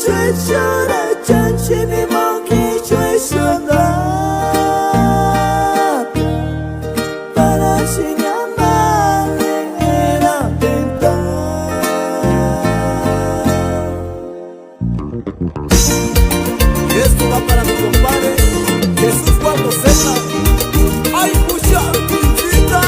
睡着了，真心的梦已睡着了，para sin amar era tentar. Y esto va para mi compadre Jesús cuando cena. ¡Ay, mucha visita!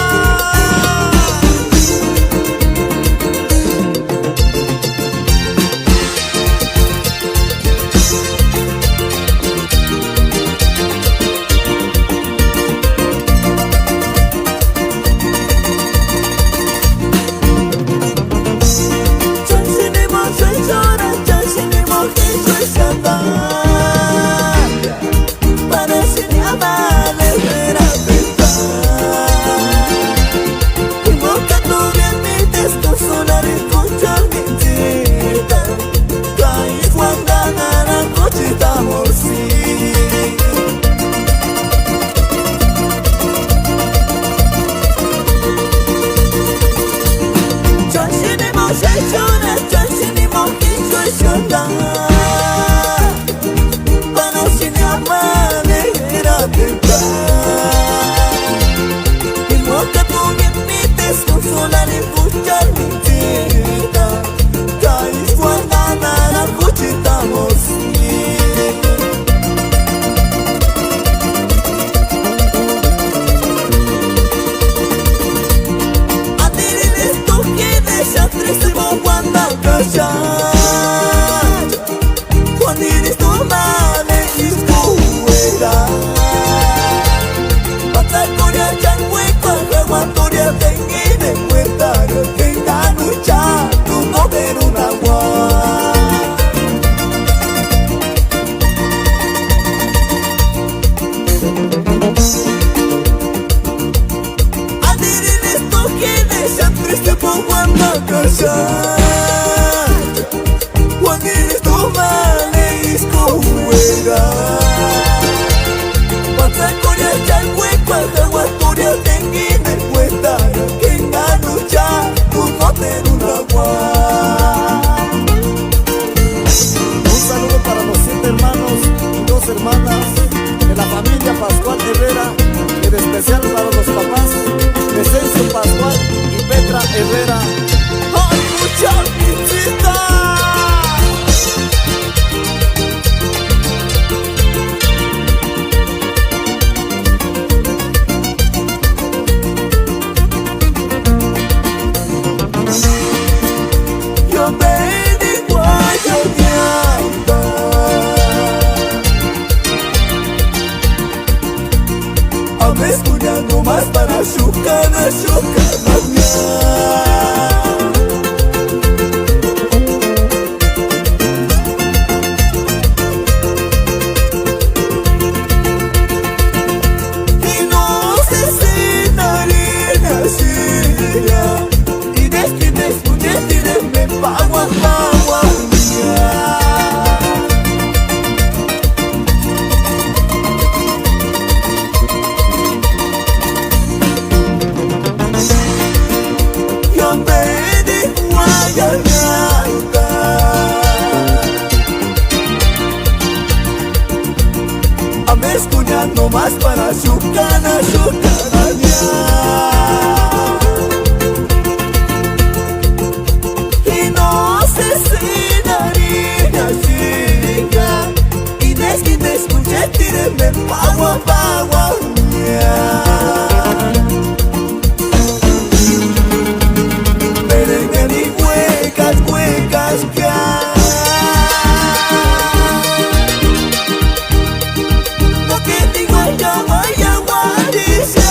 Dice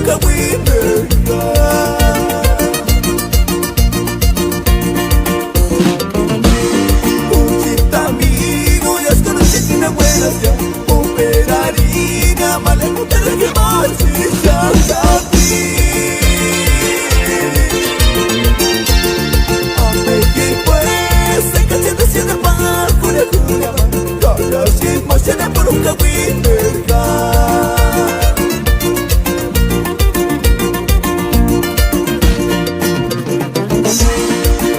nunca winnerga. Puchita amigo, ya es conocido una buena ya. Operarina, male mujer que más y ya sabí. Masana paruka winnerga.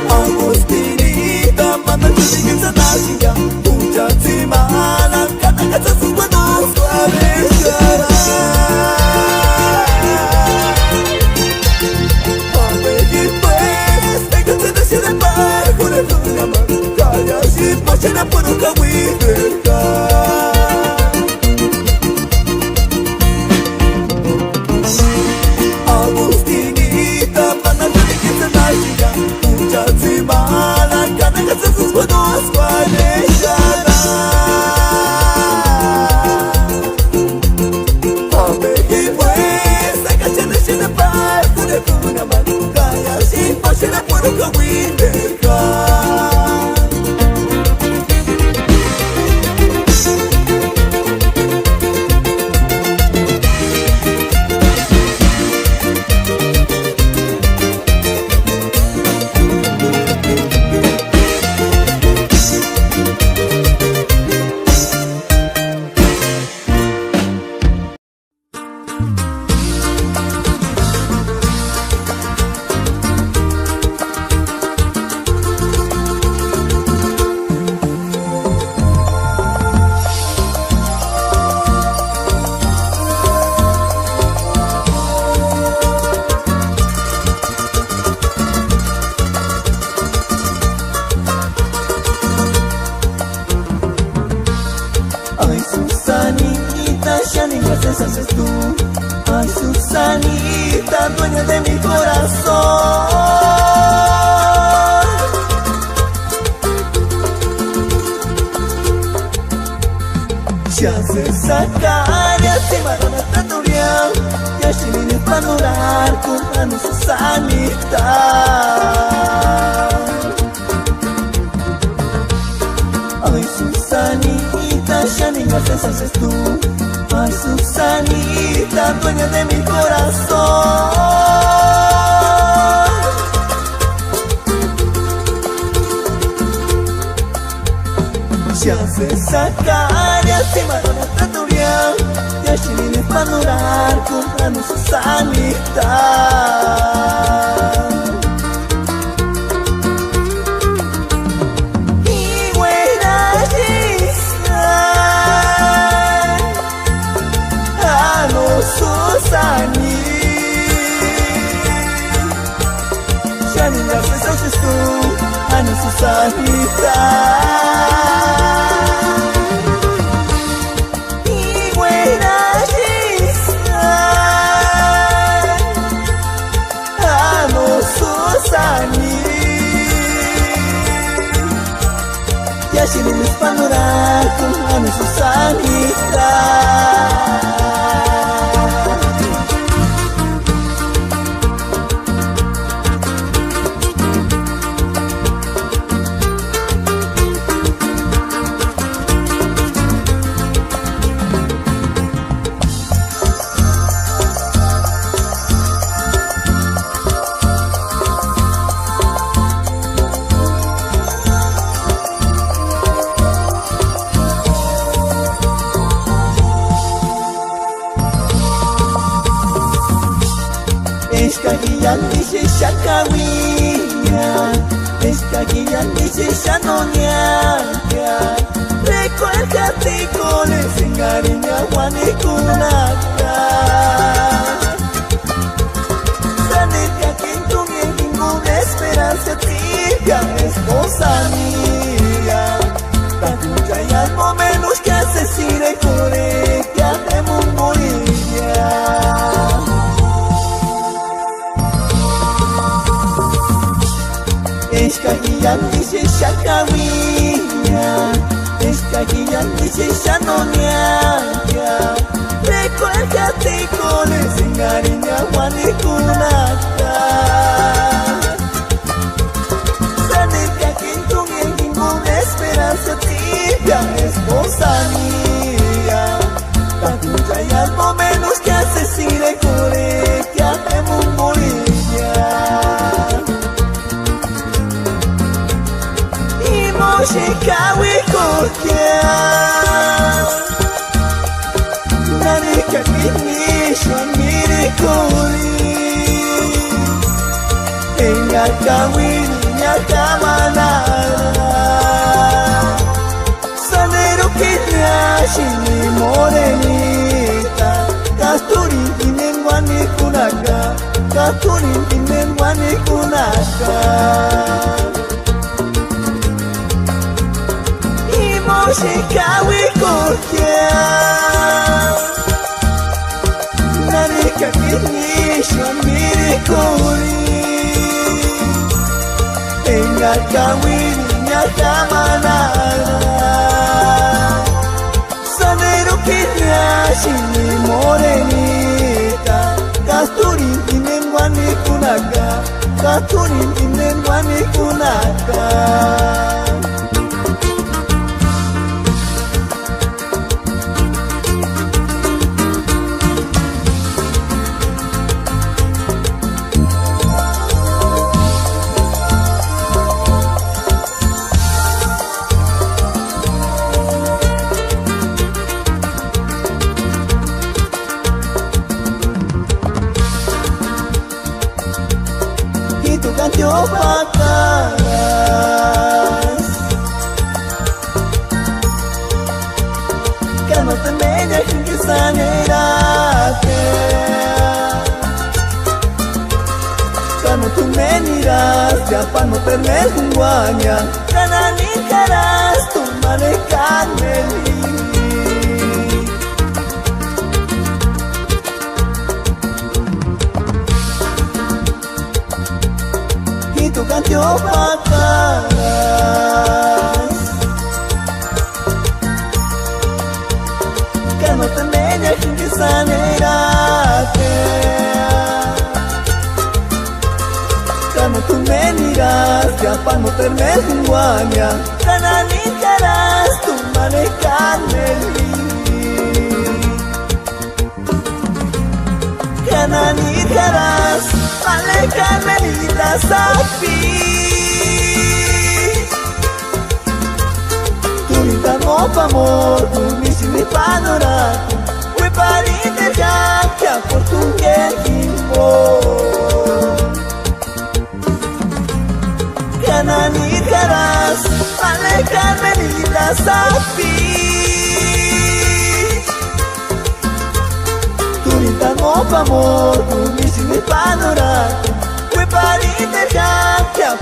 Agustinita manda chulingin sa nasiya. Pucha tzimala katakat sa sus buenos suaves. Pabegi pues, véngase de ciudad para con el programa. Calla si masana paruka winnerga. Haces tú, ay Susanita, dueña de mi corazón. Si haces sacar y así van a taturear, y así vienes para orar con la Susanita. Ay Susanita, ya ni me haces tú. Ay Susanita, dueña de mi corazón. Si haces sacar y así van a taturear, y así vienes para orar con la Susanita. Ya ni me haces tú, a no Susanita. Y buena a no Susanita. Y así vienes para orar con a no Susanita. Eskagian dice Shakawiya, Eskagian dice Shanoniaka. Recuérdate con ese cariño Juanikunaka. Saneta que en tu bien ninguna esperanza tibia, esposa mía. Tanto ya no menos que asesine por ella de Mumboya. Eskagian dice Shakawiya, Eskagian dice Shanoniaka. Recuérdate con ese cariño Juanikunaka. Sanika quinto bien ninguna esperanza tibia, esposa mía. Takuya y algo menos que asesine core que hacemos morir. Y moshikawi kokia. Nanika kinisho mirikuri. Enga kawini nyaka manara. Sanero kinyashi ni morenita. Kasturin kinen wani kunaka. Kasturin kinen wani kunaka. Moshikawi kokia. Nanika kinisho mirikuri. Enga kawini nyaka manara. Sanero kinyashi ni morenita. Kasturin kinen wani kunaka. Kasturin kinen wani kunaka. Yo patas que no te meñas que sanérate. Cuando tú me miras ya pa' no tener un guaña. Canani caras tu madre Carmeli. Tu canto patas que no te meñas que sanérate. Cuando tú me miras ya pa' no tener un guaña. Canani caras tu madre Carmeli. Canani caras ale Carmelita sapi. Tu vida no pa' amor, tu misi mi panorato. Ue parite già che a fortuna che po. Canani caras ale Carmelita sapi. Tu vida no pa' amor, tu misi mi panorato. Ue parite già che a